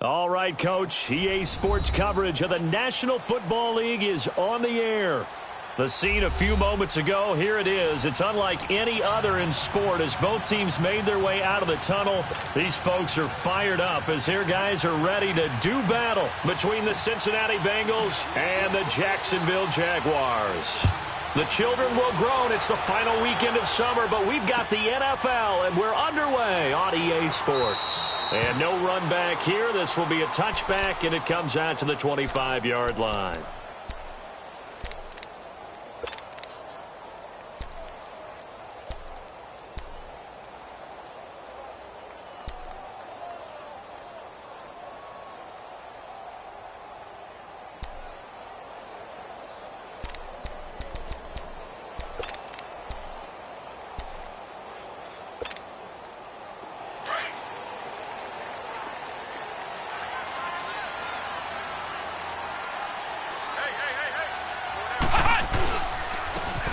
All right, Coach. EA Sports coverage of the National Football League is on the air. The scene a few moments ago, here it is. It's unlike any other in sport as both teams made their way out of the tunnel. These folks are fired up as their guys are ready to do battle between the Cincinnati Bengals and the Jacksonville Jaguars. The children will grow, and it's the final weekend of summer, but we've got the NFL, and we're underway on EA Sports. And no run back here. This will be a touchback, and it comes out to the 25-yard line.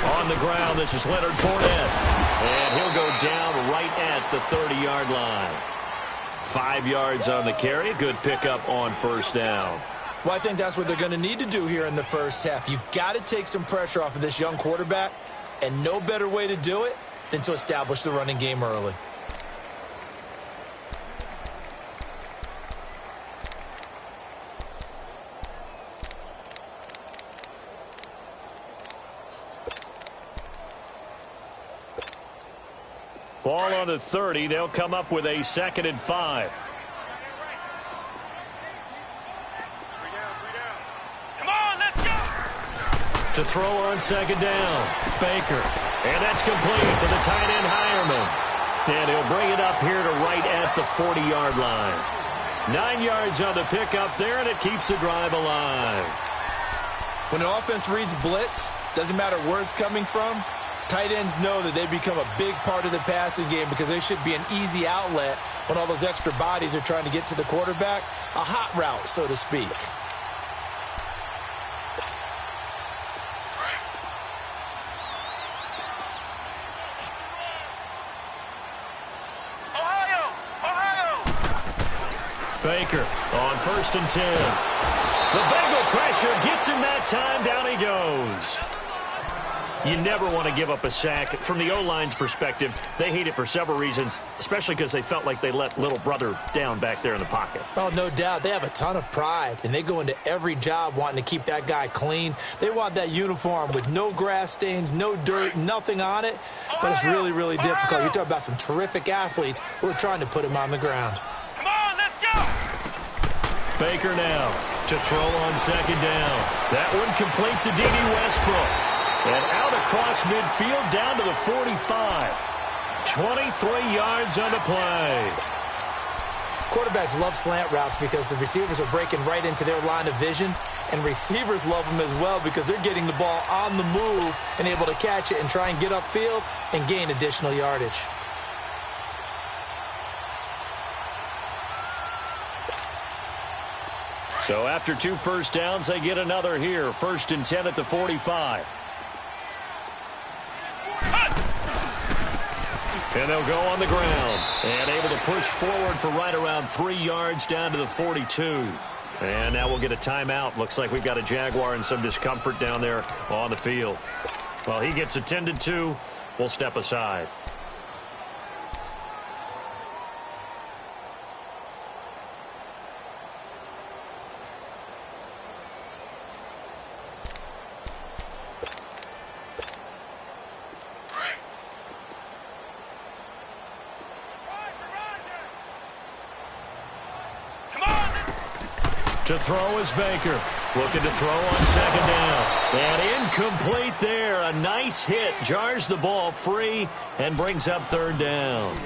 On the ground, this is Leonard Fournette. And he'll go down right at the 30-yard line. 5 yards on the carry. Good pickup on first down. Well, I think that's what they're going to need to do here in the first half. You've got to take some pressure off of this young quarterback, and no better way to do it than to establish the running game early. Ball on the 30. They'll come up with a 2nd and 5. Come on, let's go! To throw on 2nd down, Baker. And that's complete to the tight end, Hireman. And he'll bring it up here to right at the 40-yard line. 9 yards on the pickup there, and it keeps the drive alive. When an offense reads blitz, doesn't matter where it's coming from, tight ends know that they become a big part of the passing game because they should be an easy outlet when all those extra bodies are trying to get to the quarterback. A hot route, so to speak. Baker on 1st and 10. The Bengal pressure gets him that time. Down he goes. You never want to give up a sack. From the O-line's perspective, they hate it for several reasons, especially because they felt like they let little brother down back there in the pocket. Oh, no doubt. They have a ton of pride, and they go into every job wanting to keep that guy clean. They want that uniform with no grass stains, no dirt, nothing on it. But it's really, really difficult. You're talking about some terrific athletes who are trying to put him on the ground. Come on, let's go! Baker now to throw on 2nd down. That one complete to D.D. Westbrook. And out across midfield down to the 45. 23 yards on the play. Quarterbacks love slant routes because the receivers are breaking right into their line of vision. And receivers love them as well because they're getting the ball on the move and able to catch it and try and get upfield and gain additional yardage. So after 2 first downs, they get another here. 1st and 10 at the 45. And they'll go on the ground. And able to push forward for right around 3 yards down to the 42. And now we'll get a timeout. Looks like we've got a Jaguar in some discomfort down there on the field. Well, he gets attended to. We'll step aside. To throw is Baker. Looking to throw on 2nd down. And incomplete there. A nice hit. Jars the ball free and brings up 3rd down.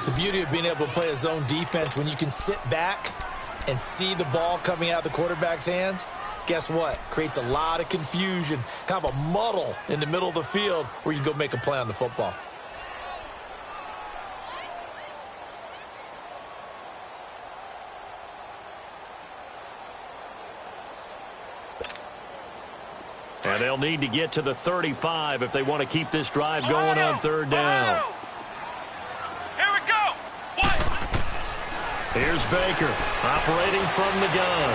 The beauty of being able to play a zone defense when you can sit back and see the ball coming out of the quarterback's hands, guess what? Creates a lot of confusion, kind of a muddle in the middle of the field where you can go make a play on the football. And they'll need to get to the 35 if they want to keep this drive going on 3rd down. Here we go. What? Here's Baker operating from the gun.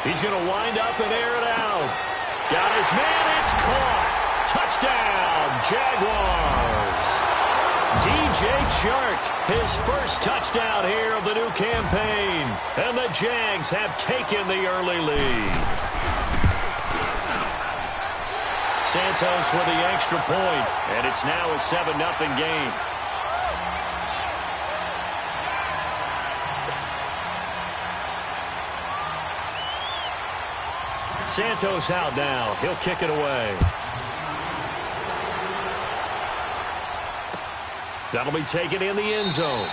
He's going to wind up and air it out. Got his man. It's caught. Touchdown, Jaguars. DJ Chark, his first touchdown here of the new campaign. And the Jags have taken the early lead. Santos with the extra point, and it's now a 7-0 game. Santos out now. He'll kick it away. That'll be taken in the end zone.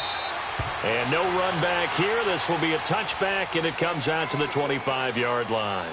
And no run back here. This will be a touchback, and it comes out to the 25-yard line.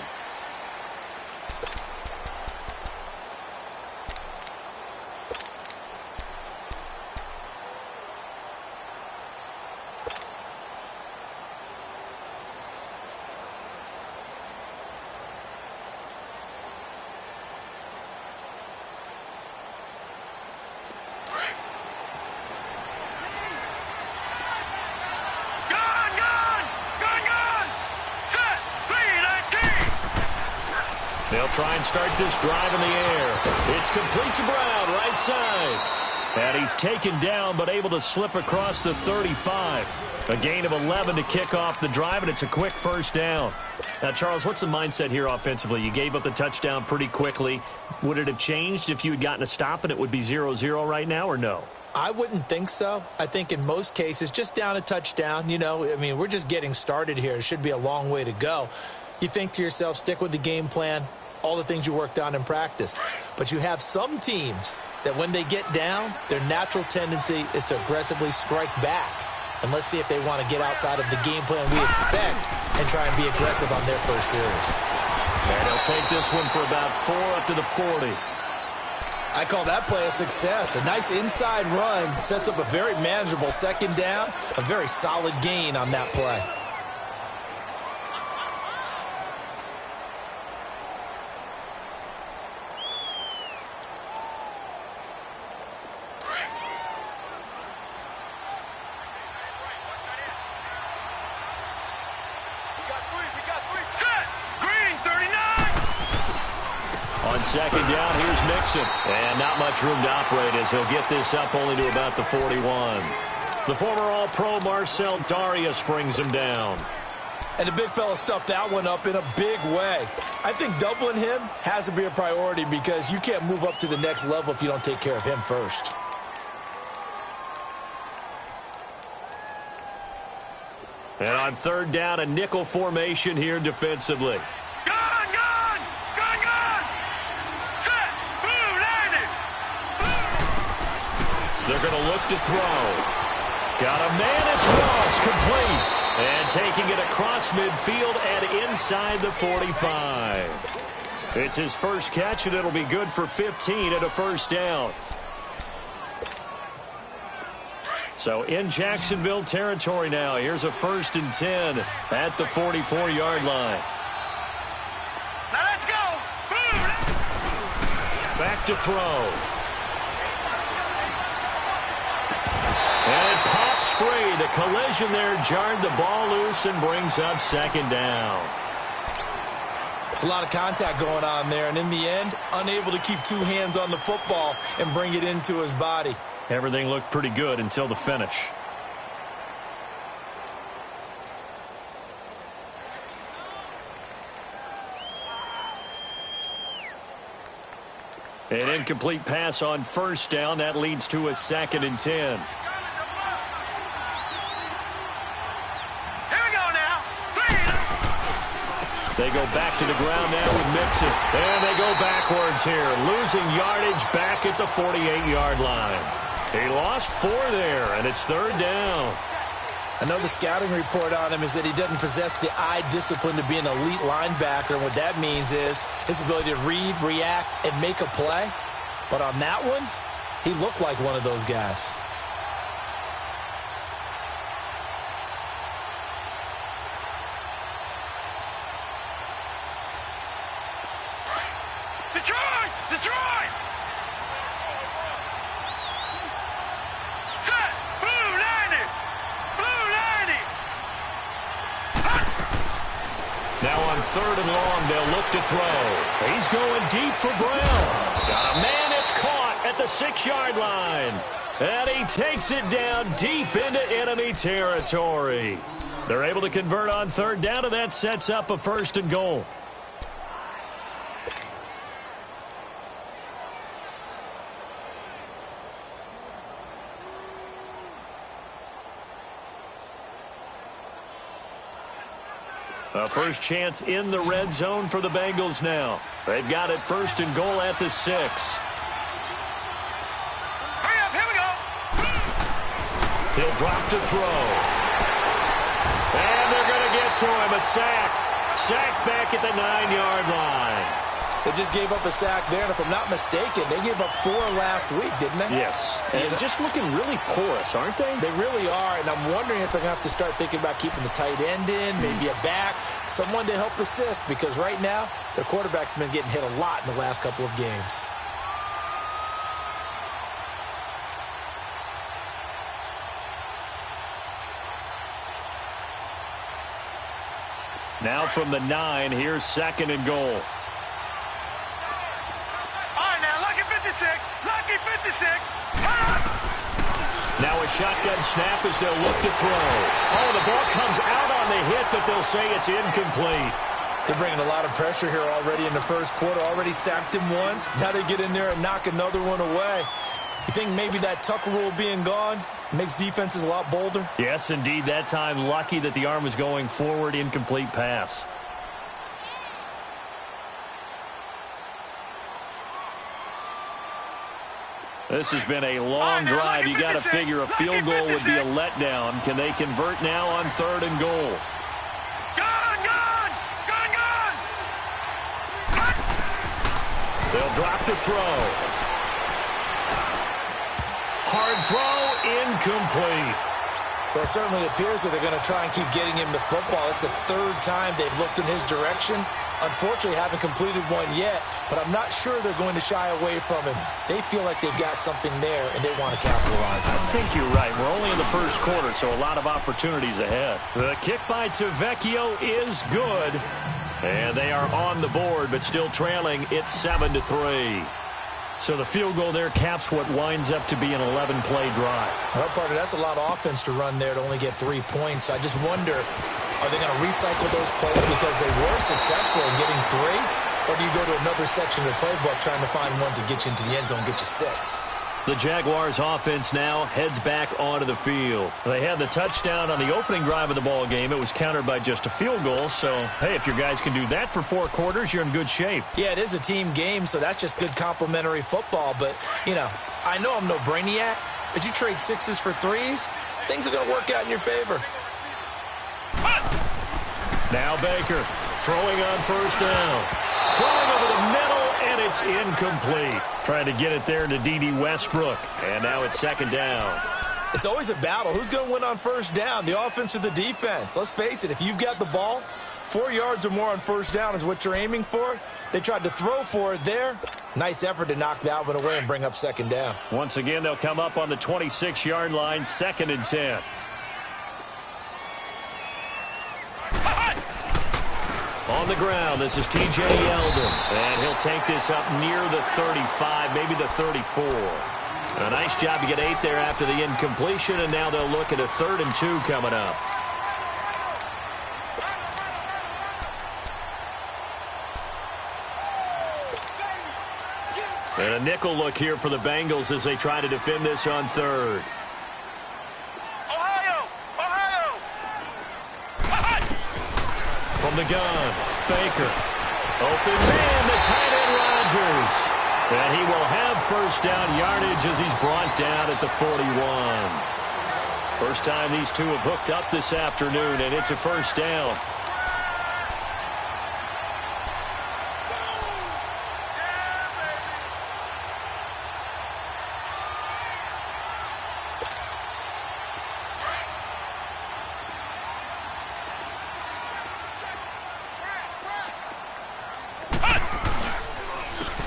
They'll try and start this drive in the air. It's complete to Brown, right side. And he's taken down, but able to slip across the 35. A gain of 11 to kick off the drive, and it's a quick first down. Now, Charles, what's the mindset here offensively? You gave up the touchdown pretty quickly. Would it have changed if you had gotten a stop and it would be 0-0 right now, or no? I wouldn't think so. I think in most cases, just down a touchdown, we're just getting started here. It should be a long way to go. You think to yourself, stick with the game plan, all the things you worked on in practice. But you have some teams that when they get down, their natural tendency is to aggressively strike back. And let's see if they want to get outside of the game plan we expect and try and be aggressive on their first series. And he'll take this one for about 4 up to the 40. I call that play a success. A nice inside run sets up a very manageable second down. A very solid gain on that play. On second down, here's Mixon. And not much room to operate as he'll get this up only to about the 41. The former All-Pro Marcel Darius brings him down. And the big fella stuffed that one up in a big way. I think doubling him has to be a priority because you can't move up to the next level if you don't take care of him first. And on third down, a nickel formation here defensively. They're going to look to throw. Got a man, it's Ross, complete. And taking it across midfield and inside the 45. It's his first catch, and it'll be good for 15 and a first down. So in Jacksonville territory now. Here's a 1st and 10 at the 44-yard line. Now let's go. Back to throw. And it pops free. The collision there jarred the ball loose and brings up second down. It's a lot of contact going on there, and in the end, unable to keep two hands on the football and bring it into his body. Everything looked pretty good until the finish. An incomplete pass on first down. That leads to a 2nd and 10. They go back to the ground now with Mixon. And they go backwards here. Losing yardage back at the 48-yard line. He lost 4 there, and it's 3rd down. I know the scouting report on him is that he doesn't possess the eye discipline to be an elite linebacker. And what that means is his ability to read, react, and make a play. But on that one, he looked like one of those guys. Detroit! Detroit! Set! Blue 90! Blue 90! 3rd and long. They'll look to throw. He's going deep for Brown. Got a man. It's caught at the 6-yard line. And he takes it down deep into enemy territory. They're able to convert on 3rd down, and that sets up a 1st and goal. A first chance in the red zone for the Bengals now. They've got it 1st and goal at the 6. Hurry up, here we go. He'll drop to throw. And they're going to get to him. A sack. Sack back at the 9-yard line. They just gave up a sack there, and if I'm not mistaken, they gave up 4 last week, didn't they? Yes. And just looking really porous, aren't they? They really are, and I'm wondering if they're going to have to start thinking about keeping the tight end in, maybe a back, someone to help assist, because right now, their quarterback's been getting hit a lot in the last couple of games. Now from the 9, here's 2nd and goal. Lucky 56. Now a shotgun snap as they'll look to throw. Oh, the ball comes out on the hit, but they'll say it's incomplete. They're bringing a lot of pressure here already in the first quarter. Already sacked him once. Now they get in there and knock another one away. You think maybe that Tucker rule being gone makes defenses a lot bolder? Yes, indeed. That time, lucky that the arm was going forward. Incomplete pass. This has been a long drive. You got to figure a field goal would be a letdown. Can they convert now on 3rd and goal? Gone! They'll drop to throw. Hard throw, incomplete. Well, it certainly appears that they're going to try and keep getting him the football. It's the 3rd time they've looked in his direction. Unfortunately, haven't completed one yet, but I'm not sure they're going to shy away from him. They feel like they've got something there, and they want to capitalize on it. I think you're right. We're only in the first quarter, so a lot of opportunities ahead. The kick by Tavecchio is good, and they are on the board, but still trailing. It's 7-3. So the field goal there caps what winds up to be an 11-play drive. Well, partner, that's a lot of offense to run there to only get 3 points. I just wonder, are they going to recycle those plays because they were successful in getting 3? Or do you go to another section of the playbook trying to find ones that get you into the end zone and get you 6? The Jaguars offense now heads back onto the field. They had the touchdown on the opening drive of the ball game. It was countered by just a field goal. So, hey, if your guys can do that for 4 quarters, you're in good shape. Yeah, it is a team game, so that's just good complimentary football. But, you know, I know I'm no brainiac, but you trade 6s for 3s, things are going to work out in your favor. Now Baker throwing on 1st down. Throwing over the middle, and it's incomplete. Trying to get it there to D.D. Westbrook. And now it's 2nd down. It's always a battle. Who's going to win on 1st down, the offense or the defense? Let's face it, if you've got the ball, 4 yards or more on 1st down is what you're aiming for. They tried to throw for it there. Nice effort to knock that one away and bring up 2nd down. Once again, they'll come up on the 26-yard line, 2nd and 10. On the ground, this is T.J. Yeldon. And he'll take this up near the 35, maybe the 34. A nice job to get 8 there after the incompletion, and now they'll look at a 3rd and 2 coming up. And a nickel look here for the Bengals as they try to defend this on 3rd. From the gun, Baker. Open man, the tight end Rodgers. And he will have 1st down yardage as he's brought down at the 41. First time these two have hooked up this afternoon, and it's a 1st down.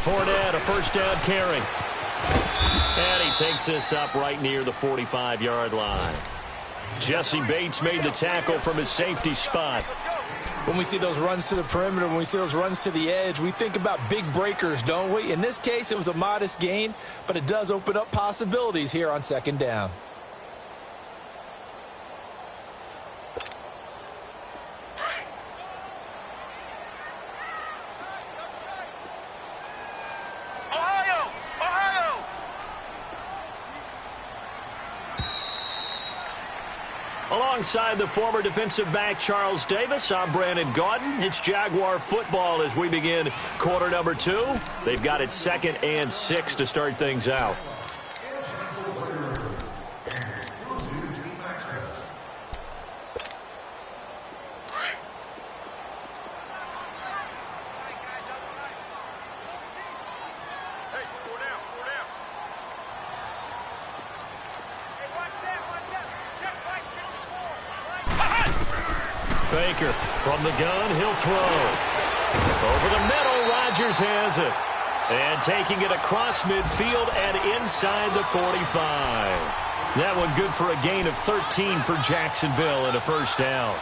Fournette, a 1st down carry. And he takes this up right near the 45-yard line. Jesse Bates made the tackle from his safety spot. When we see those runs to the perimeter, when we see those runs to the edge, we think about big breakers, don't we? In this case, it was a modest gain, but it does open up possibilities here on second down. Alongside the former defensive back Charles Davis, I'm Brandon Gaudin. It's Jaguar football as we begin quarter number 2. They've got it 2nd and 6 to start things out. Baker from the gun, he'll throw. Over the middle, Rodgers has it. And taking it across midfield and inside the 45. That one good for a gain of 13 for Jacksonville and a first down.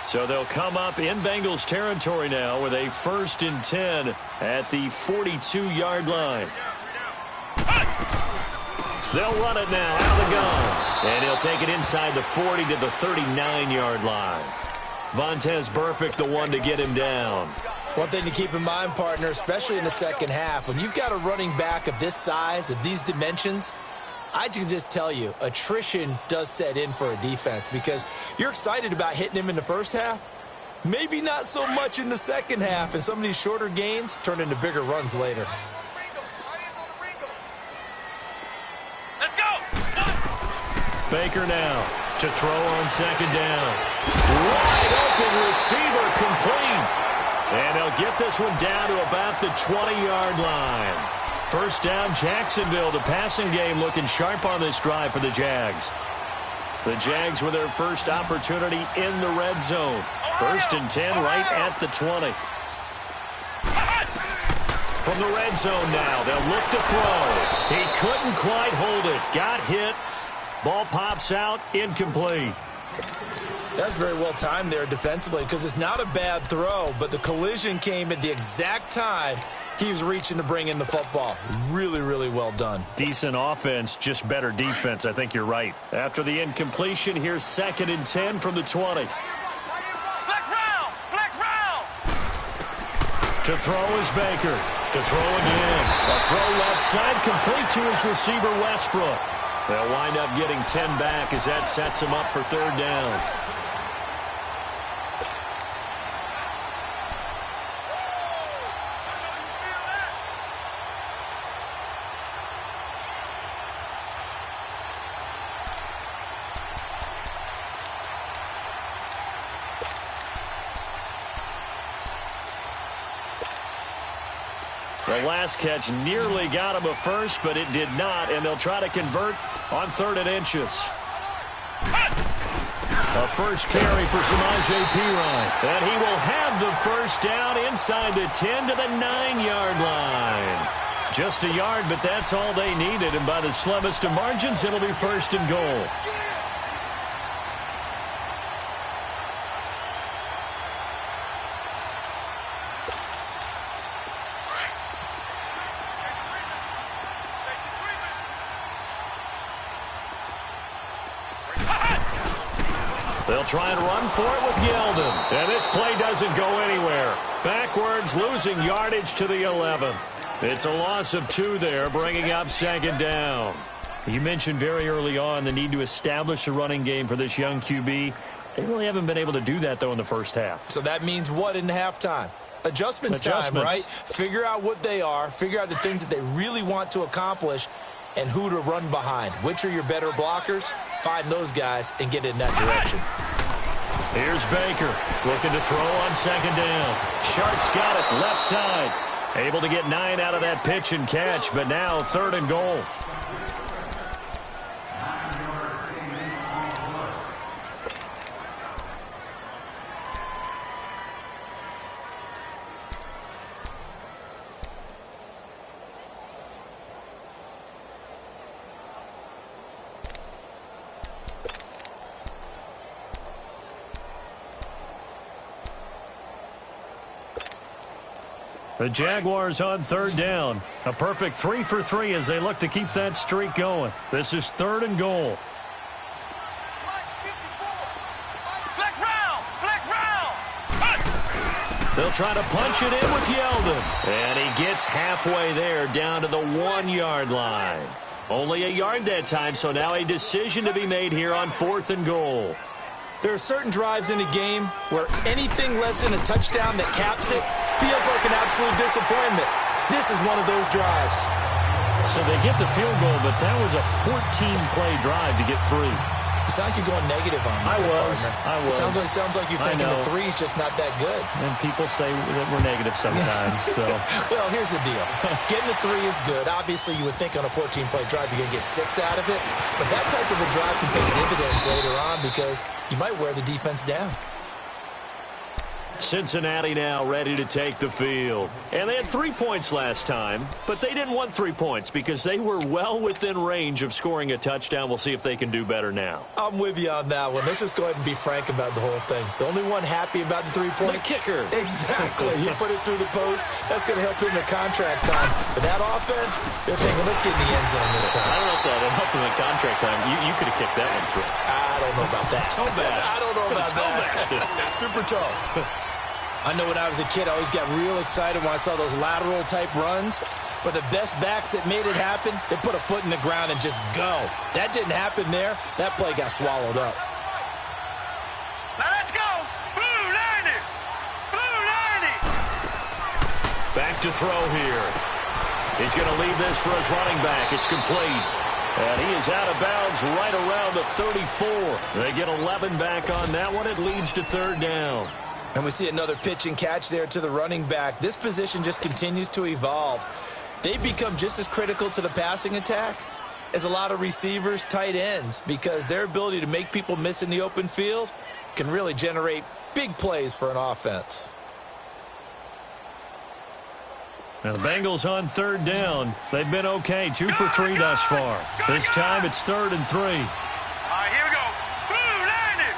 So they'll come up in Bengals territory now with a 1st and 10 at the 42-yard line. They'll run it now out of the gun. And he'll take it inside the 40 to the 39-yard line. Vontaze Burfict, the one to get him down. One thing to keep in mind, partner, especially in the second half, when you've got a running back of this size, of these dimensions, I can just tell you, attrition does set in for a defense because you're excited about hitting him in the first half. Maybe not so much in the second half, and some of these shorter gains turn into bigger runs later. Let's go! Baker now to throw on second down. Wide open receiver complete. And they'll get this one down to about the 20-yard line. First down, Jacksonville. The passing game looking sharp on this drive for the Jags. The Jags with their first opportunity in the red zone. 1st and 10 right at the 20. From the red zone now, they'll look to throw. He couldn't quite hold it. Got hit. Ball pops out, incomplete. That's very well timed there defensively because it's not a bad throw, but the collision came at the exact time he was reaching to bring in the football. Really, really well done. Decent offense, just better defense. I think you're right. After the incompletion, here's 2nd and 10 from the 20. Flex round! Flex round! To throw is Baker. To throw again. A throw left side complete to his receiver, Westbrook. They'll wind up getting 10 back as that sets him up for 3rd down. The last catch nearly got him a first, but it did not, and they'll try to convert on 3rd and inches. A first carry for Samaje Perine, and he will have the first down inside the 10 to the 9-yard line. Just a yard, but that's all they needed, and by the slimmest of margins, it'll be 1st and goal. They'll try and run for it with Yeldon. And this play doesn't go anywhere. Backwards, losing yardage to the 11. It's a loss of 2 there, bringing up 2nd down. You mentioned very early on the need to establish a running game for this young QB. They really haven't been able to do that, though, in the first half. So that means what in halftime? Adjustments time, right? Figure out what they are, figure out the things that they really want to accomplish, and who to run behind. Which are your better blockers? Find those guys and get in that direction. Here's Baker looking to throw on 2nd down. Sharp's got it left side. Able to get 9 out of that pitch and catch, but now 3rd and goal. The Jaguars on third down. A perfect 3 for 3 as they look to keep that streak going. This is 3rd and goal. Flex round! Flex round! They'll try to punch it in with Yeldon. And he gets halfway there down to the 1-yard line. Only a yard that time, so now a decision to be made here on 4th and goal. There are certain drives in a game where anything less than a touchdown that caps it feels like an absolute disappointment. This is one of those drives. So they get the field goal, but that was a 14-play drive to get 3. You sound like you're going negative on me. I was. Sounds like you're thinking the 3's just not that good. And people say that we're negative sometimes. So. Well, here's the deal. Getting the 3 is good. Obviously, you would think on a 14-play drive you're going to get 6 out of it. But that type of a drive can pay dividends later on because you might wear the defense down. Cincinnati now ready to take the field. And they had 3 points last time, but they didn't want 3 points because they were well within range of scoring a touchdown. We'll see if they can do better now. I'm with you on that one. Let's just go ahead and be frank about the whole thing. The only one happy about the 3-point? The kicker. Exactly. He put it through the post. That's going to help him in contract time. But that offense, they're thinking, let's get in the end zone this time. I don't know if that helped him in contract time. You could have kicked that one through. I don't know about that. Toe bash. I don't know about that. Super toe. I know when I was a kid, I always got real excited when I saw those lateral-type runs. But the best backs that made it happen, they put a foot in the ground and just go. That didn't happen there. That play got swallowed up. Now let's go! Blue 90! Blue 90! Back to throw here. He's going to leave this for his running back. It's complete. And he is out of bounds right around the 34. They get 11 back on that one. It leads to 3rd down. And we see another pitch and catch there to the running back. This position just continues to evolve. They become just as critical to the passing attack as a lot of receivers, tight ends, because their ability to make people miss in the open field can really generate big plays for an offense. Now the Bengals on 3rd down. They've been okay, 2 for 3 thus far. This time it's 3rd and 3. All right, here we go. Blue 90!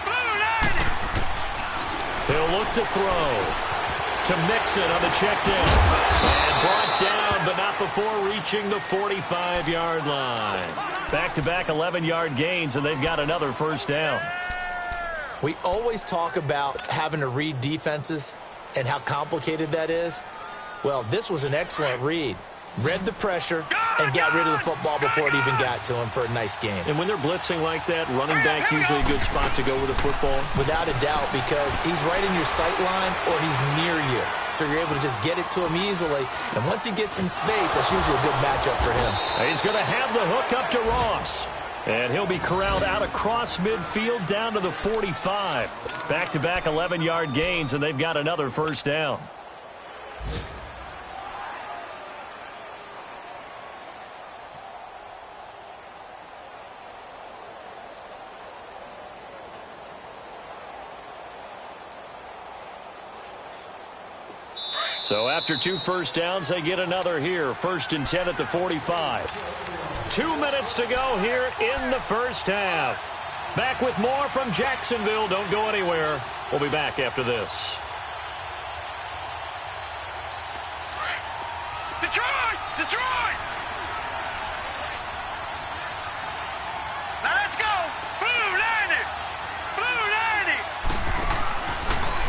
Blue 90! He'll look to throw. To Mixon on the check down. And brought down, but not before reaching the 45-yard line. Back-to-back 11-yard gains, and they've got another 1st down. We always talk about having to read defenses and how complicated that is. Well, this was an excellent read. Read the pressure and got rid of the football before it even got to him for a nice game. And when they're blitzing like that, running back usually a good spot to go with the football? Without a doubt, because he's right in your sight line or he's near you. So you're able to just get it to him easily. And once he gets in space, that's usually a good matchup for him. He's going to have the hook up to Ross. And he'll be corralled out across midfield down to the 45. Back-to-back 11-yard gains, and they've got another 1st down. So after 2 first downs, they get another here. 1st and 10 at the 45. 2 minutes to go here in the 1st half. Back with more from Jacksonville. Don't go anywhere. We'll be back after this. Detroit! Detroit! Now let's go! Blue 90! Blue 90!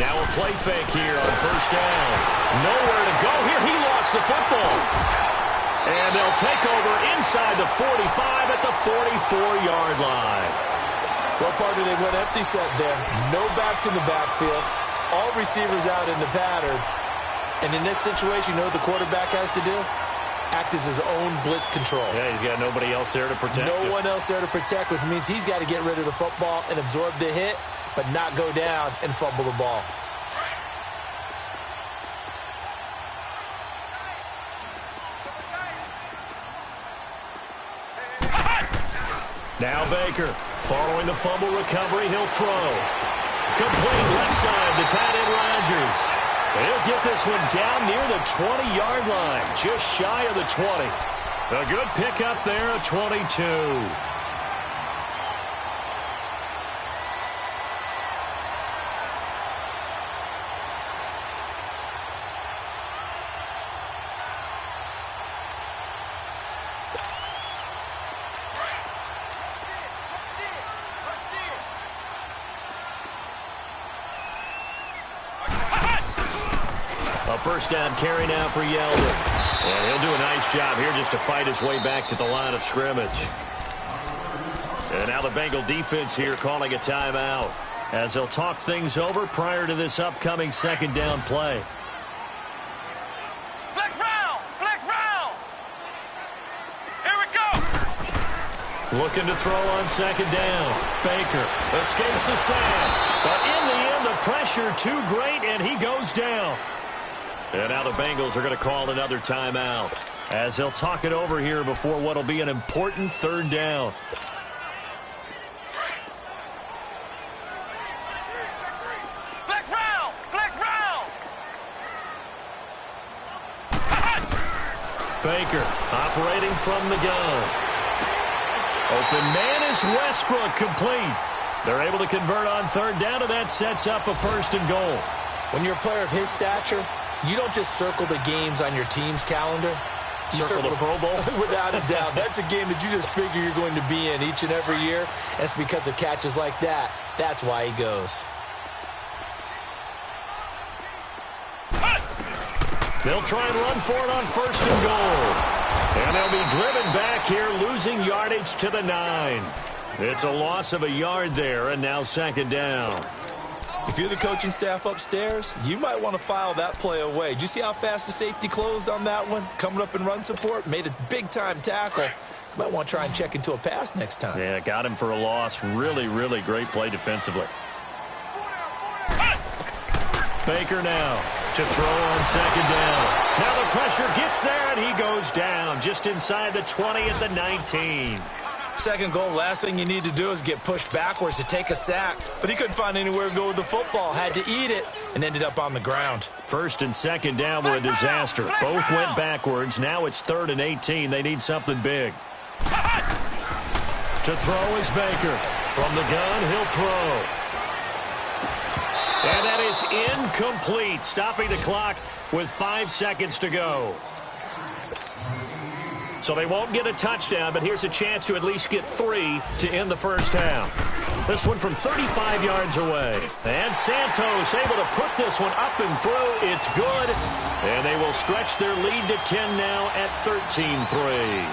Now a play fake here on 1st down. Nowhere to go here. He lost the football. And they'll take over inside the 45 at the 44-yard line. What part did they went empty set there? No backs in the backfield. All receivers out in the pattern. And in this situation, you know what the quarterback has to do? Act as his own blitz control. Yeah, he's got nobody else there to protect him. No one else there to protect, which means he's got to get rid of the football and absorb the hit, but not go down and fumble the ball. Now Baker, following the fumble recovery, he'll throw. Complete left side to tight end Rodgers. He'll get this one down near the 20-yard line, just shy of the 20. A good pickup there at 22. A first down carry now for Yeldon. And he'll do a nice job here just to fight his way back to the line of scrimmage. And now the Bengal defense here calling a timeout as they'll talk things over prior to this upcoming second down play. Flex round! Flex round! Here we go! Looking to throw on second down. Baker escapes the sack. But in the end, the pressure too great, and he goes down. And now the Bengals are going to call another timeout as they'll talk it over here before what will be an important third down. Flex round! Flex round! Baker operating from the gun. Open man is Westbrook, complete. They're able to convert on third down, and that sets up a first and goal. When you're a player of his stature, you don't just circle the games on your team's calendar. You circle the Pro Bowl? Without a doubt. That's a game that you just figure you're going to be in each and every year. That's because of catches like that. That's why he goes. They'll try and run for it on first and goal. And they'll be driven back here, losing yardage to the 9. It's a loss of a yard there, and now second down. If you're the coaching staff upstairs, you might want to file that play away. Did you see how fast the safety closed on that one? Coming up in run support, made a big-time tackle. You might want to try and check into a pass next time. Yeah, got him for a loss. Really, really great play defensively. Baker now to throw on second down. Now the pressure gets there, and he goes down just inside the 20 at the 19. Second goal, last thing you need to do is get pushed backwards to take a sack. But he couldn't find anywhere to go with the football. Had to eat it and ended up on the ground. First and second down were a disaster. Both went backwards. Now it's 3rd and 18. They need something big. To throw is Baker. From the gun, he'll throw. And that is incomplete, stopping the clock with 5 seconds to go. So they won't get a touchdown, but here's a chance to at least get 3 to end the first half. This one from 35 yards away. And Santos able to put this one up and through. It's good. And they will stretch their lead to 10 now at 13-3.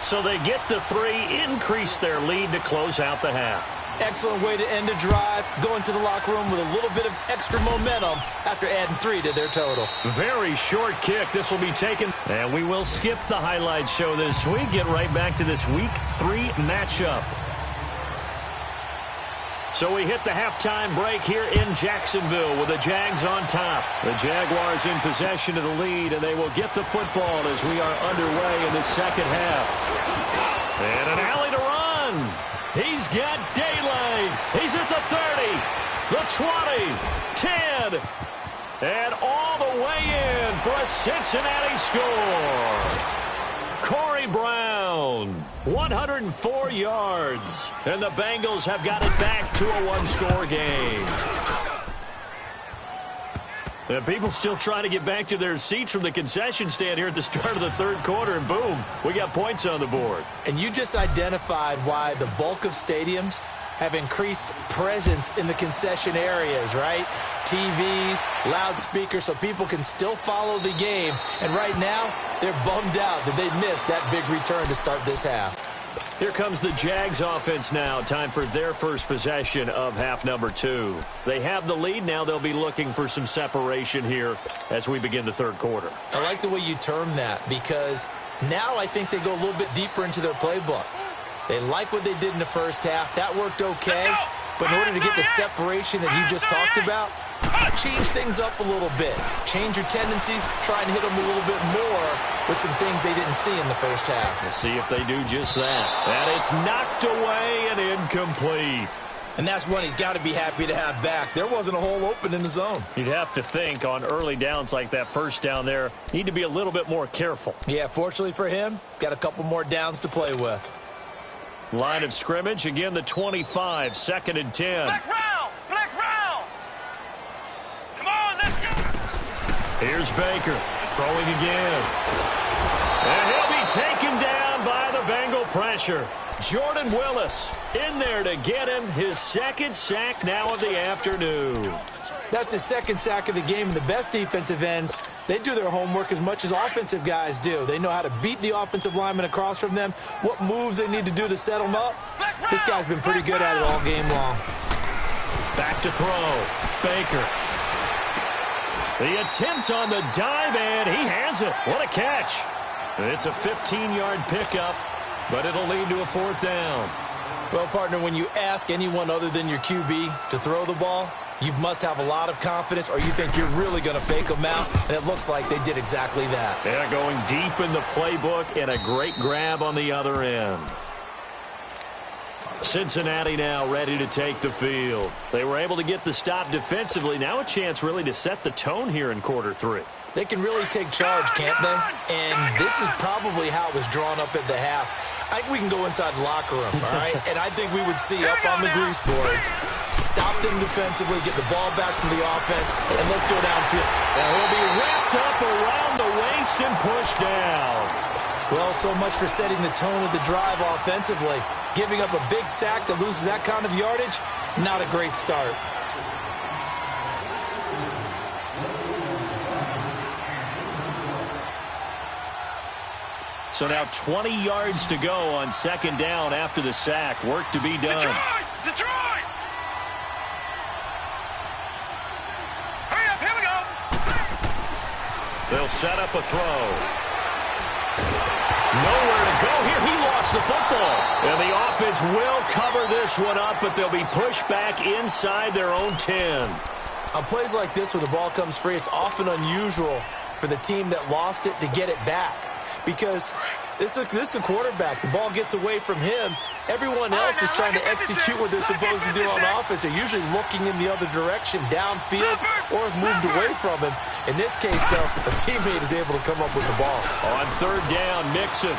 So they get the 3, increase their lead to close out the half. Excellent way to end a drive. Go into the locker room with a little bit of extra momentum after adding 3 to their total. Very short kick. This will be taken. And we will skip the highlight show this week. Get right back to this Week 3 matchup. So we hit the halftime break here in Jacksonville with the Jags on top. The Jaguars in possession of the lead, and they will get the football as we are underway in the second half. And an alley to run. He's got daylight. He's at the 30, the 20, 10, and all the way in for a Cincinnati score. Corey Brown, 104 yards, and the Bengals have got it back to a one-score game. And people still trying to get back to their seats from the concession stand here at the start of the third quarter, and boom, we got points on the board. And you just identified why the bulk of stadiums have increased presence in the concession areas, right? TVs, loudspeakers, so people can still follow the game. And right now, they're bummed out that they missed that big return to start this half. Here comes the Jags offense now. Time for their first possession of half number 2. They have the lead. Now they'll be looking for some separation here as we begin the third quarter. I like the way you term that because now I think they go a little bit deeper into their playbook. They like what they did in the first half. That worked okay. But in order to get the separation that you just talked about, change things up a little bit. Change your tendencies. Try and hit them a little bit more with some things they didn't see in the first half. We'll see if they do just that. And it's knocked away and incomplete. And that's one he's got to be happy to have back. There wasn't a hole open in the zone. You'd have to think on early downs like that first down there, need to be a little bit more careful. Yeah, fortunately for him, got a couple more downs to play with. Line of scrimmage, again the 25, 2nd and 10. Flex round! Flex round! Come on, let's go! Here's Baker, throwing again. And he'll be taken down by the Bengal pressure. Jordan Willis in there to get him his second sack now of the afternoon. That's his second sack of the game. And the best defensive ends, they do their homework as much as offensive guys do. They know how to beat the offensive lineman across from them, what moves they need to do to set them up. This guy's been pretty good at it all game long. Back to throw. Baker. The attempt on the dive, and he has it. What a catch. It's a 15-yard pickup, but it'll lead to a fourth down. Well, partner, when you ask anyone other than your QB to throw the ball, you must have a lot of confidence, or you think you're really going to fake them out, and it looks like they did exactly that. Yeah, going deep in the playbook, and a great grab on the other end. Cincinnati now ready to take the field. They were able to get the stop defensively. Now a chance really to set the tone here in quarter three. They can really take charge, can't they? And this is probably how it was drawn up at the half. I think we can go inside the locker room, all right? And I think we would see up on the grease boards, stop them defensively, get the ball back from the offense, and let's go downfield. Now he'll be wrapped up around the waist and pushed down. Well, so much for setting the tone of the drive offensively. Giving up a big sack that loses that kind of yardage, not a great start. So now 20 yards to go on second down after the sack. Work to be done. Detroit! Hurry up, here we go! They'll set up a throw. Nowhere to go here. He lost the football. And the offense will cover this one up, but they'll be pushed back inside their own 10. On plays like this where the ball comes free, it's often unusual for the team that lost it to get it back. Because this is a quarterback. The ball gets away from him. Everyone else is trying to execute what they're supposed to do on offense. They're usually looking in the other direction, downfield, or have moved away from him. In this case, though, a teammate is able to come up with the ball. On third down, Mixon.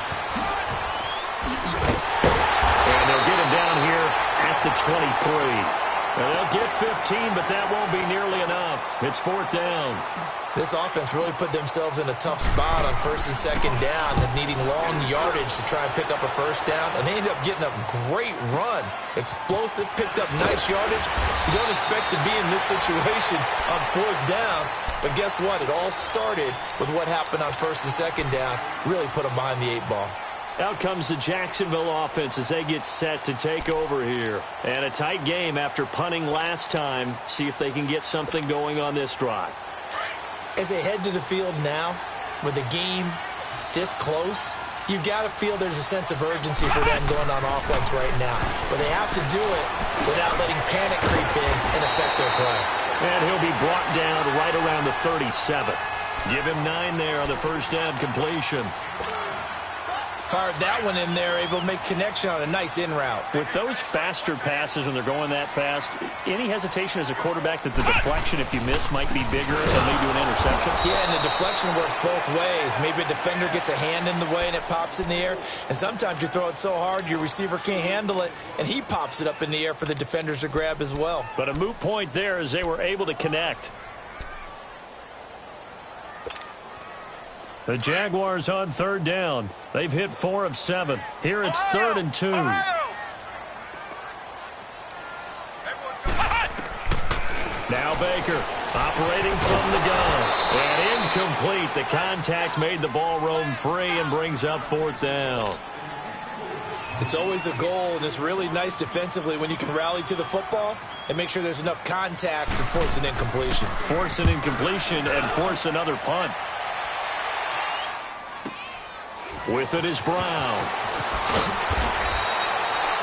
And they'll get him down here at the 23. Now, they'll get 15, but that won't be nearly enough. It's fourth down. This offense really put themselves in a tough spot on first and second down, of needing long yardage to try and pick up a first down, and they ended up getting a great run. Explosive, picked up nice yardage. You don't expect to be in this situation on fourth down, but guess what? It all started with what happened on first and second down. Really put them behind the 8-ball. Out comes the Jacksonville offense as they get set to take over here. And a tight game after punting last time. See if they can get something going on this drive. As they head to the field now, with the game this close, you've got to feel there's a sense of urgency for them going on offense right now. But they have to do it without letting panic creep in and affect their play. And he'll be brought down right around the 37. Give him 9 there on the first down completion. Fired that one in there, able to make connection on a nice in route. With those faster passes when they're going that fast, any hesitation as a quarterback that the deflection, if you miss, might be bigger and lead to an interception? Yeah, and the deflection works both ways. Maybe a defender gets a hand in the way and it pops in the air. And sometimes you throw it so hard your receiver can't handle it, and he pops it up in the air for the defenders to grab as well. But a moot point there as they were able to connect. The Jaguars on third down. They've hit 4 of 7. Here it's 3rd and 2. Now Baker operating from the gun. And incomplete. The contact made the ball roam free and brings up 4th down. It's always a goal, and it's really nice defensively when you can rally to the football and make sure there's enough contact to force an incompletion. Force an incompletion and force another punt. With it is Brown.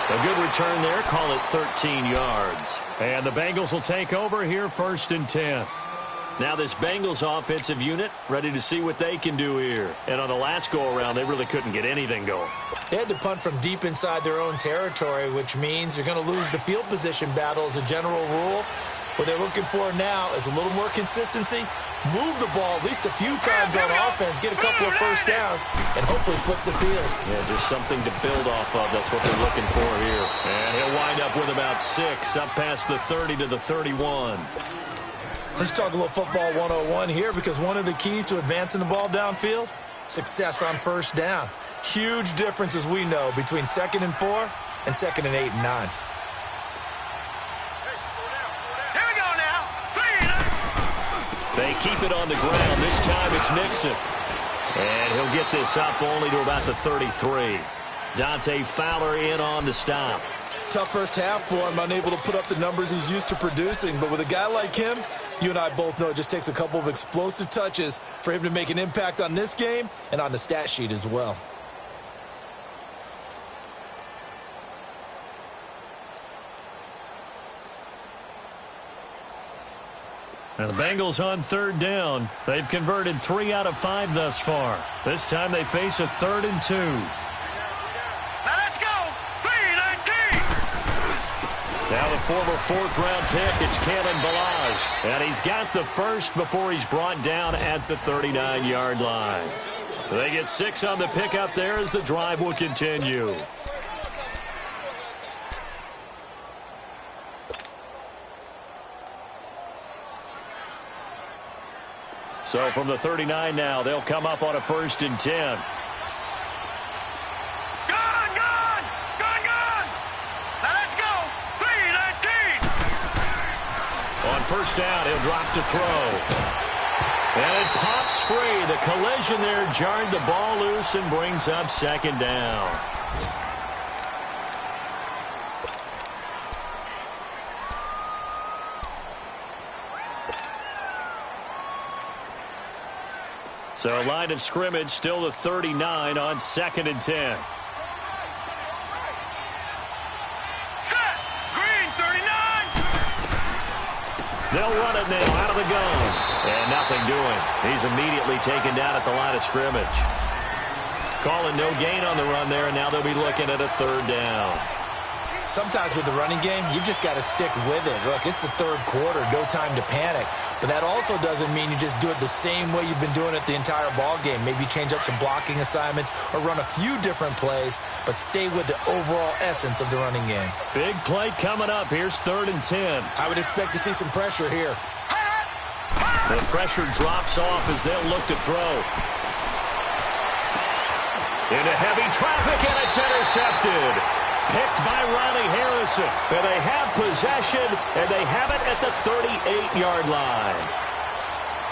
A good return there. Call it 13 yards. And the Bengals will take over here 1st and 10. Now this Bengals offensive unit ready to see what they can do here. And on the last go-around, they really couldn't get anything going. They had to punt from deep inside their own territory, which means you're going to lose the field position battle as a general rule. What they're looking for now is a little more consistency, move the ball at least a few times on offense, get a couple of first downs, and hopefully flip the field. Yeah, just something to build off of. That's what they're looking for here. And he'll wind up with about 6, up past the 30 to the 31. Let's talk a little football 101 here, because one of the keys to advancing the ball downfield, success on first down. Huge difference, as we know, between 2nd and 4 and 2nd and 8 and 9. Here we go now. 3. They keep it on the ground. This time it's Mixon. And he'll get this up only to about the 33. Dante Fowler in on the stop. Tough first half for him, unable to put up the numbers he's used to producing. But with a guy like him, you and I both know it just takes a couple of explosive touches for him to make an impact on this game and on the stat sheet as well. And the Bengals on 3rd down. They've converted 3 out of 5 thus far. This time they face a 3rd and 2. Now let's go. 3-19. Now the former 4th-round pick, it's Kalen Ballage. And he's got the first before he's brought down at the 39-yard line. They get 6 on the pickup there as the drive will continue. So from the 39 now, they'll come up on a 1st and 10. On 1st down, he'll drop to throw. And it pops free. The collision there jarred the ball loose and brings up 2nd down. So line of scrimmage still the 39 on 2nd and 10. They'll run it now out of the gun. And nothing doing. He's immediately taken down at the line of scrimmage. Calling no gain on the run there, and now they'll be looking at a 3rd down. Sometimes with the running game, you've just got to stick with it. Look, it's the 3rd quarter, no time to panic. But that also doesn't mean you just do it the same way you've been doing it the entire ball game. Maybe change up some blocking assignments or run a few different plays, but stay with the overall essence of the running game. Big play coming up. Here's 3rd and 10. I would expect to see some pressure here. The pressure drops off as they'll look to throw. Into heavy traffic, and it's intercepted. Picked by Riley Harrison. And they have possession, and they have it at the 38-yard line.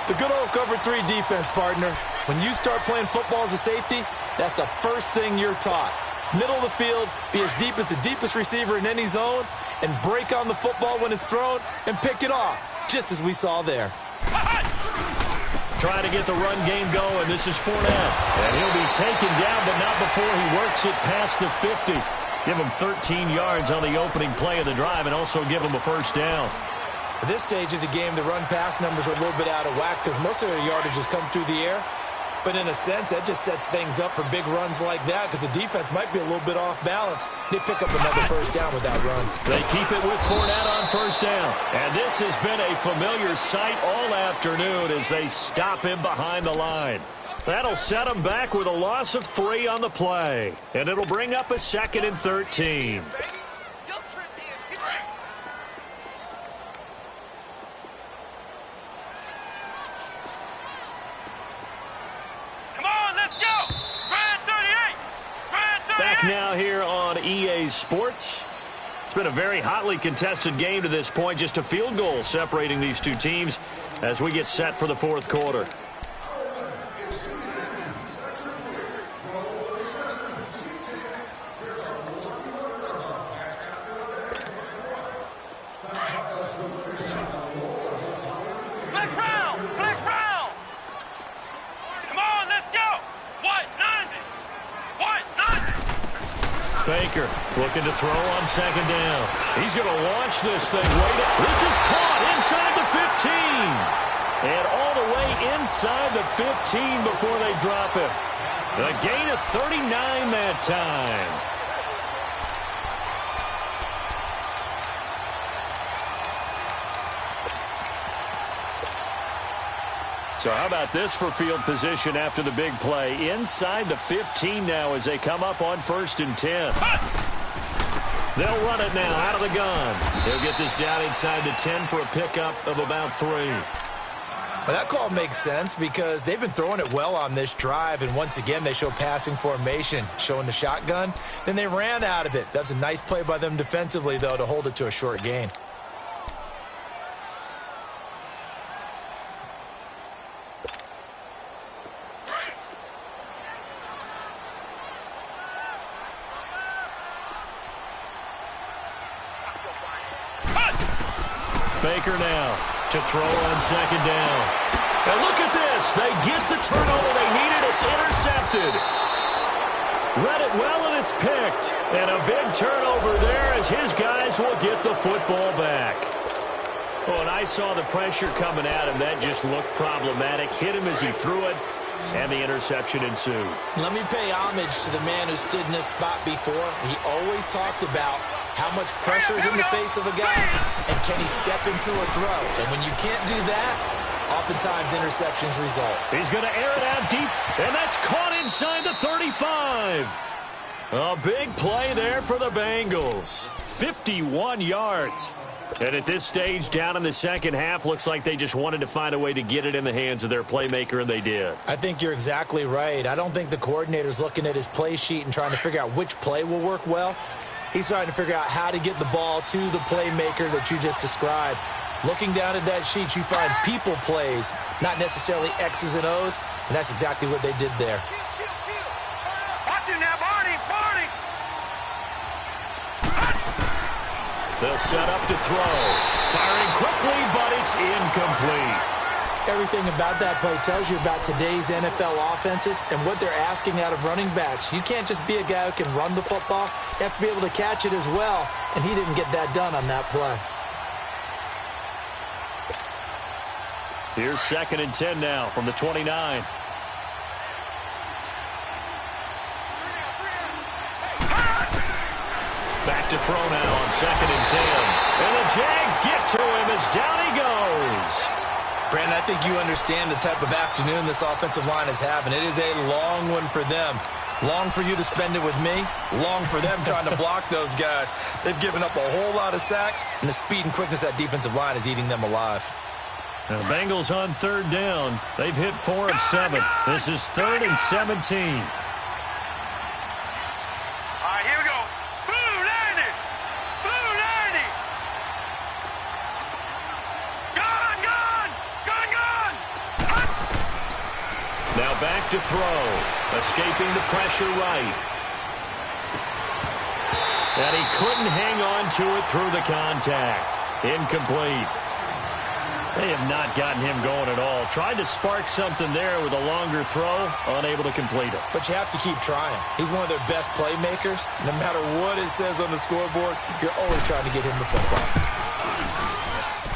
The good old cover 3 defense, partner. When you start playing football as a safety, that's the first thing you're taught. Middle of the field, be as deep as the deepest receiver in any zone, and break on the football when it's thrown and pick it off, just as we saw there. Trying to get the run game going. This is Fournette. And he'll be taken down, but not before he works it past the 50. Give him 13 yards on the opening play of the drive and also give him a 1st down. At this stage of the game, the run-pass numbers are a little bit out of whack because most of their yardage has come through the air. But in a sense, that just sets things up for big runs like that because the defense might be a little bit off balance. They pick up another 1st down with that run. They keep it with Fournette on 1st down. And this has been a familiar sight all afternoon as they stop him behind the line. That'll set him back with a loss of 3 on the play. And it'll bring up a 2nd and 13. Back now here on EA Sports. It's been a very hotly contested game to this point. Just a field goal separating these two teams as we get set for the 4th quarter. Baker looking to throw on 2nd down. He's going to launch this thing. This is caught inside the 15. And all the way inside the 15 before they drop it. A gain of 39 that time. So how about this for field position after the big play? Inside the 15 now as they come up on 1st and 10. They'll run it now out of the gun. They'll get this down inside the 10 for a pickup of about 3. Well, that call makes sense because they've been throwing it well on this drive, and once again, they show passing formation, showing the shotgun. Then they ran out of it. That's a nice play by them defensively, though, to hold it to a short gain. Baker now to throw on second down. And look at this. They get the turnover they needed. It's intercepted. Read it well, and it's picked. And a big turnover there as his guys will get the football back. Oh, and I saw the pressure coming at him. That just looked problematic. Hit him as he threw it, and the interception ensued. Let me pay homage to the man who stood in this spot before. He always talked about how much pressure is in the face of a guy, and can he step into a throw? And when you can't do that, oftentimes interceptions result. He's going to air it out deep, and that's caught inside the 35. A big play there for the Bengals. 51 yards. And at this stage, down in the second half, looks like they just wanted to find a way to get it in the hands of their playmaker, and they did. I think you're exactly right. I don't think the coordinator's looking at his play sheet and trying to figure out which play will work well. He's trying to figure out how to get the ball to the playmaker that you just described. Looking down at that sheet, you find people plays, not necessarily X's and O's, and that's exactly what they did there. Watch it now, Barney, Barney. They'll set up to throw. Firing quickly, but it's incomplete. Everything about that play tells you about today's NFL offenses and what they're asking out of running backs. You can't just be a guy who can run the football. You have to be able to catch it as well, and he didn't get that done on that play. Here's 2nd and 10 now from the 29. Back to throw now on 2nd and 10. And the Jags get to him as down he goes. Brandon, I think you understand the type of afternoon this offensive line is having. It is a long one for them. Long for you to spend it with me. Long for them trying to block those guys. They've given up a whole lot of sacks, and the speed and quickness of that defensive line is eating them alive. Now, the Bengals on 3rd down. They've hit 4 of 7. This is 3rd and 17. Back to throw. Escaping the pressure right. And he couldn't hang on to it through the contact. Incomplete. They have not gotten him going at all. Tried to spark something there with a longer throw. Unable to complete it. But you have to keep trying. He's one of their best playmakers. No matter what it says on the scoreboard, you're always trying to get him the football.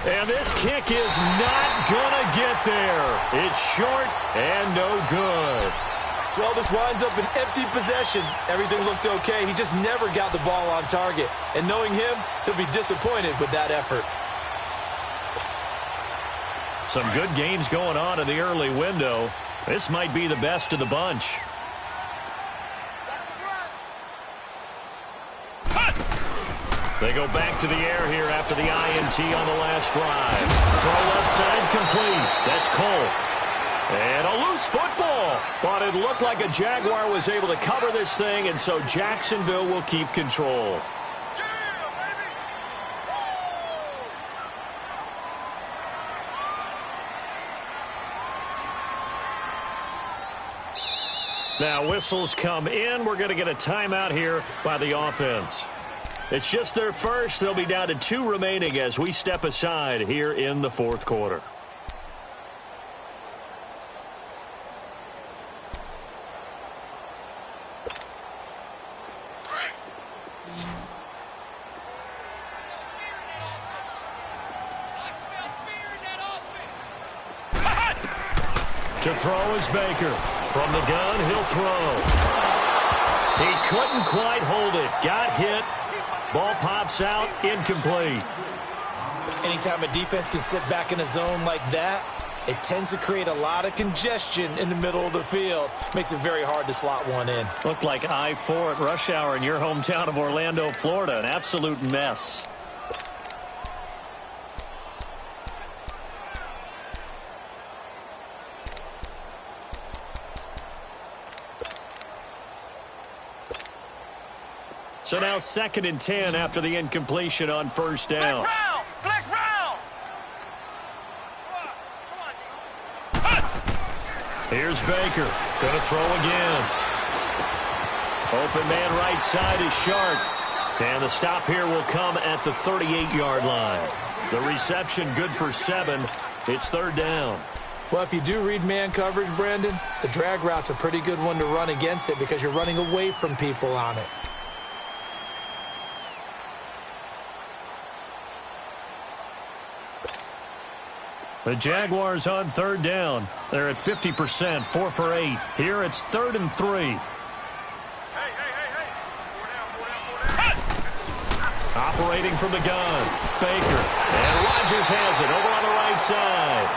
And this kick is not going to get there. It's short and no good. Well, this winds up an empty possession. Everything looked okay. He just never got the ball on target. And knowing him, he'll be disappointed with that effort. Some good games going on in the early window. This might be the best of the bunch. They go back to the air here after the INT on the last drive. Throw left side complete. That's Cole. And a loose football. But it looked like a Jaguar was able to cover this thing, and so Jacksonville will keep control. Now whistles come in. We're going to get a timeout here by the offense. It's just their first. They'll be down to 2 remaining as we step aside here in the 4th quarter. To throw is Baker. From the gun, he'll throw. He couldn't quite hold it. Got hit. Ball pops out, incomplete. Anytime a defense can sit back in a zone like that, it tends to create a lot of congestion in the middle of the field. Makes it very hard to slot one in. Looked like I-4 at rush hour in your hometown of Orlando, Florida. An absolute mess. So now 2nd and 10 after the incompletion on first down. Flex round. Here's Baker. Going to throw again. Open man right side is Shark. And the stop here will come at the 38-yard line. The reception good for 7. It's 3rd down. Well, if you do read man coverage, Brandon, the drag route's a pretty good one to run against it because you're running away from people on it. The Jaguars on 3rd down. They're at 50%, 4 for 8. Here it's 3rd and 3. Operating from the gun, Baker. And Rodgers has it over on the right side.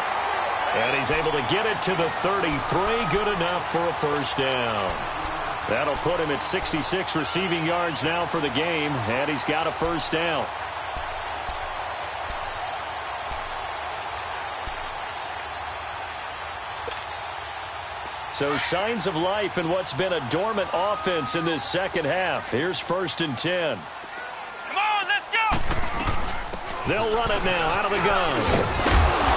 And he's able to get it to the 33. Good enough for a first down. That'll put him at 66 receiving yards now for the game. And he's got a first down. So signs of life in what's been a dormant offense in this second half. Here's 1st and 10. Come on, let's go. They'll run it now out of the gun.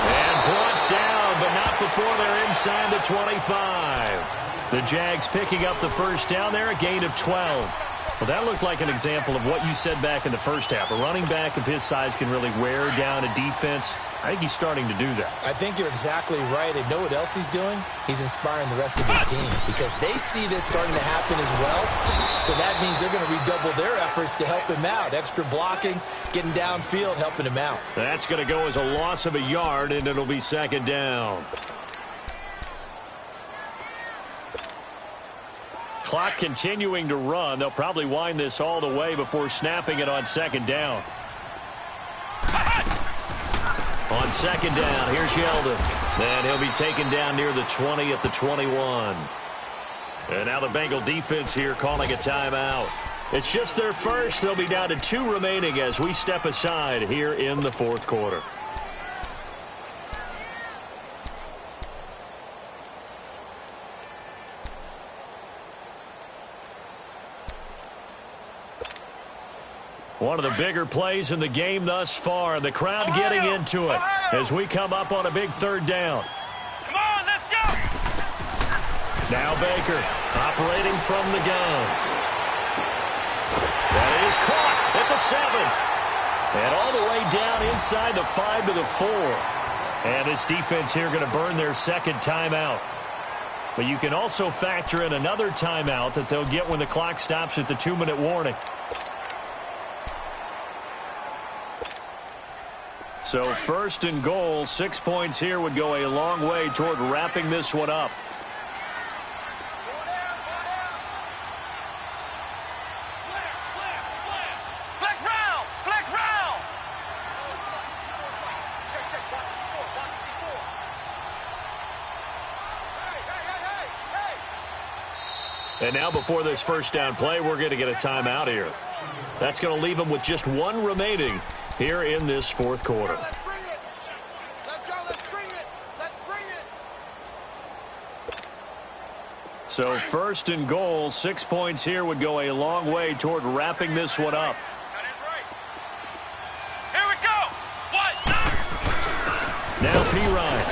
And brought down, but not before they're inside the 25. The Jags picking up the first down there, a gain of 12. Well, that looked like an example of what you said back in the first half. A running back of his size can really wear down a defense. I think he's starting to do that. I think you're exactly right. And know what else he's doing? He's inspiring the rest of his team because they see this starting to happen as well. So that means they're going to redouble their efforts to help him out. Extra blocking, getting downfield, helping him out. That's going to go as a loss of a yard, and it'll be 2nd down. Clock continuing to run. They'll probably wind this all the way before snapping it on 2nd down. On 2nd down, here's Yeldon. And he'll be taken down near the 20 at the 21. And now the Bengal defense here calling a timeout. It's just their first. They'll be down to 2 remaining as we step aside here in the 4th quarter. One of the bigger plays in the game thus far. The crowd getting into it as we come up on a big 3rd down. Come on, let's go. Now Baker operating from the gun. That is caught at the 7. And all the way down inside the 5 to the 4. And this defense here going to burn their 2nd timeout. But you can also factor in another timeout that they'll get when the clock stops at the 2-minute warning. So 1st and goal, 6 points here would go a long way toward wrapping this one up. Flex round. Flex round. And now before this first down play, we're going to get a timeout here. That's going to leave them with just 1 remaining here in this 4th quarter. Let's bring it. Let's go. Let's bring it. Let's bring it. So 1st and goal, 6 points here would go a long way toward wrapping this one up. That is right. Here we go. What? Now P. Ryan.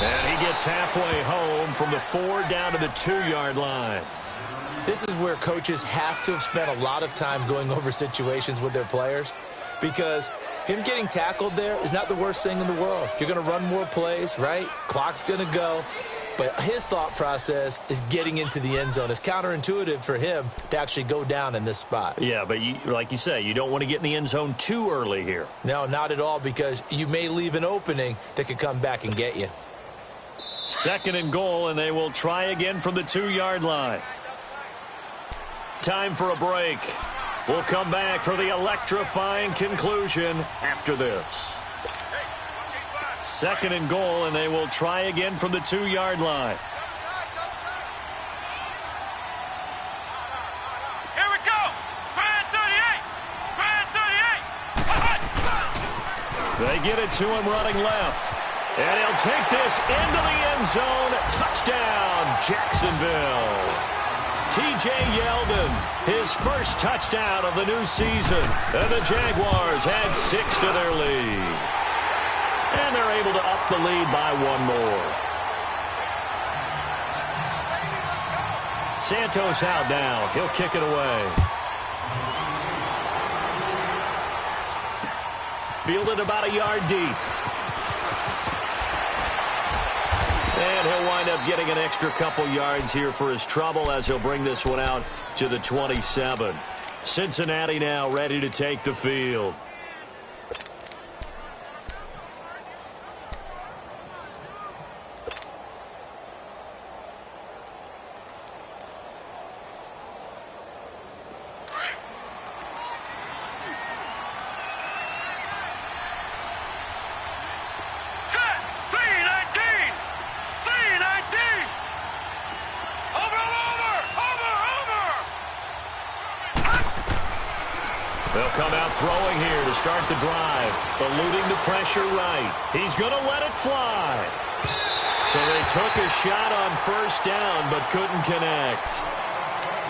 And he gets halfway home from the 4 down to the 2-yard line. This is where coaches have to have spent a lot of time going over situations with their players because him getting tackled there is not the worst thing in the world. You're going to run more plays, right? Clock's going to go. But his thought process is getting into the end zone. It's counterintuitive for him to actually go down in this spot. Yeah, but like you say, you don't want to get in the end zone too early here. No, not at all, because you may leave an opening that could come back and get you. 2nd and goal, and they will try again from the 2-yard line. Time for a break. We'll come back for the electrifying conclusion after this. 2nd and goal, and they will try again from the 2-yard line. Here we go. Brand 38. Brand 38. They get it to him running left. And he'll take this into the end zone. Touchdown, Jacksonville. T.J. Yeldon, his first touchdown of the new season. And the Jaguars add 6 to their lead. And they're able to up the lead by 1 more. Santos out now. He'll kick it away. Fielded about a yard deep. And he'll wind up getting an extra couple yards here for his trouble as he'll bring this one out to the 27. Cincinnati now ready to take the field. They'll come out throwing here to start the drive. Eluding the pressure right. He's going to let it fly. So they took a shot on first down but couldn't connect.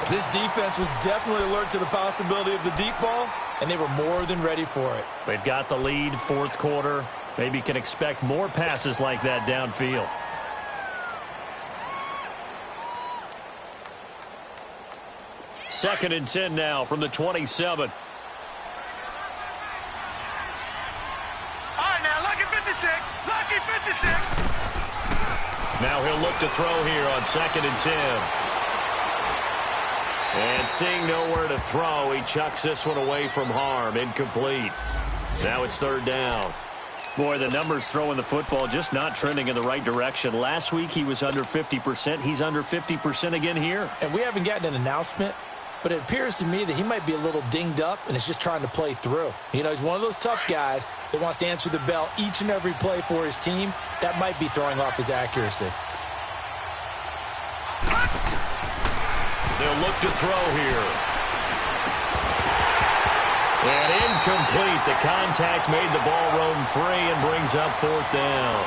This defense was definitely alert to the possibility of the deep ball, and they were more than ready for it. They've got the lead, fourth quarter. Maybe can expect more passes like that downfield. Second and 10 now from the 27. Lucky 56. Now he'll look to throw here on second and 10. And seeing nowhere to throw, he chucks this one away from harm. Incomplete. Now it's third down. Boy, the numbers throwing the football just not trending in the right direction. Last week he was under 50%. He's under 50% again here. And we haven't gotten an announcement, but it appears to me that he might be a little dinged up and is just trying to play through. You know, he's one of those tough guys that wants to answer the bell each and every play for his team. That might be throwing off his accuracy. They'll look to throw here. And incomplete. The contact made the ball roam free and brings up fourth down.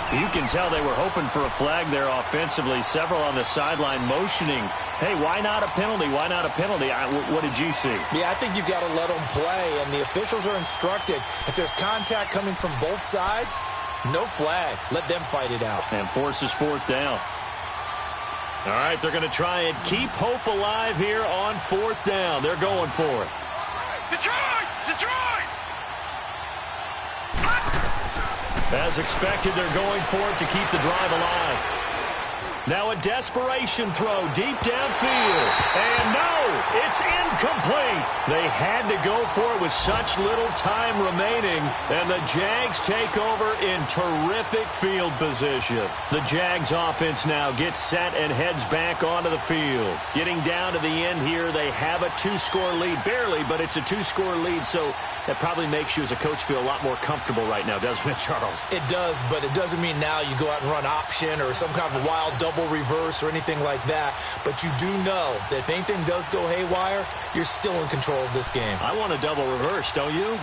You can tell they were hoping for a flag there offensively. Several on the sideline motioning, hey, why not a penalty? Why not a penalty? What did you see? Yeah, I think you've got to let them play, and the officials are instructed. If there's contact coming from both sides, no flag. Let them fight it out. And forces fourth down. All right, they're going to try and keep hope alive here on fourth down. They're going for it. Detroit! Detroit! As expected, they're going for it to keep the drive alive. Now a desperation throw deep downfield. And no, it's incomplete. They had to go for it with such little time remaining. And the Jags take over in terrific field position. The Jags offense now gets set and heads back onto the field. Getting down to the end here, they have a 2-score lead. Barely, but it's a 2-score lead, so that probably makes you as a coach feel a lot more comfortable right now, doesn't it, Charles? It does, but it doesn't mean now you go out and run option or some kind of wild double reverse or anything like that. But you do know that if anything does go haywire, you're still in control of this game. I want a double reverse, don't you?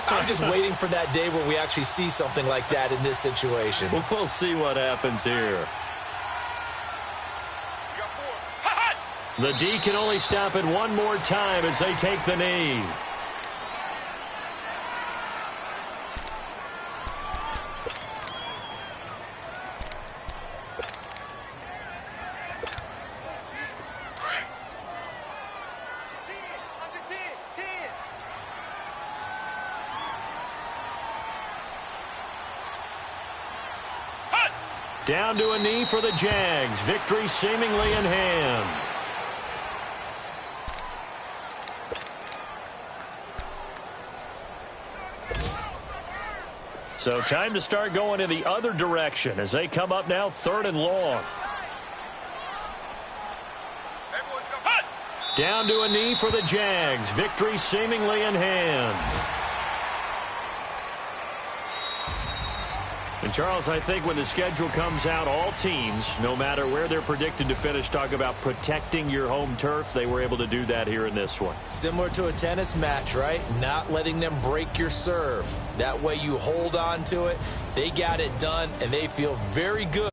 I'm just waiting for that day where we actually see something like that in this situation. We'll see what happens here. The D can only stop it one more time as they take the knee. Down to a knee for the Jags. Victory seemingly in hand. So time to start going in the other direction as they come up now third and long. Down to a knee for the Jags. Victory seemingly in hand. And, Charles, I think when the schedule comes out, all teams, no matter where they're predicted to finish, talk about protecting your home turf. They were able to do that here in this one. Similar to a tennis match, right? Not letting them break your serve. That way you hold on to it. They got it done, and they feel very good.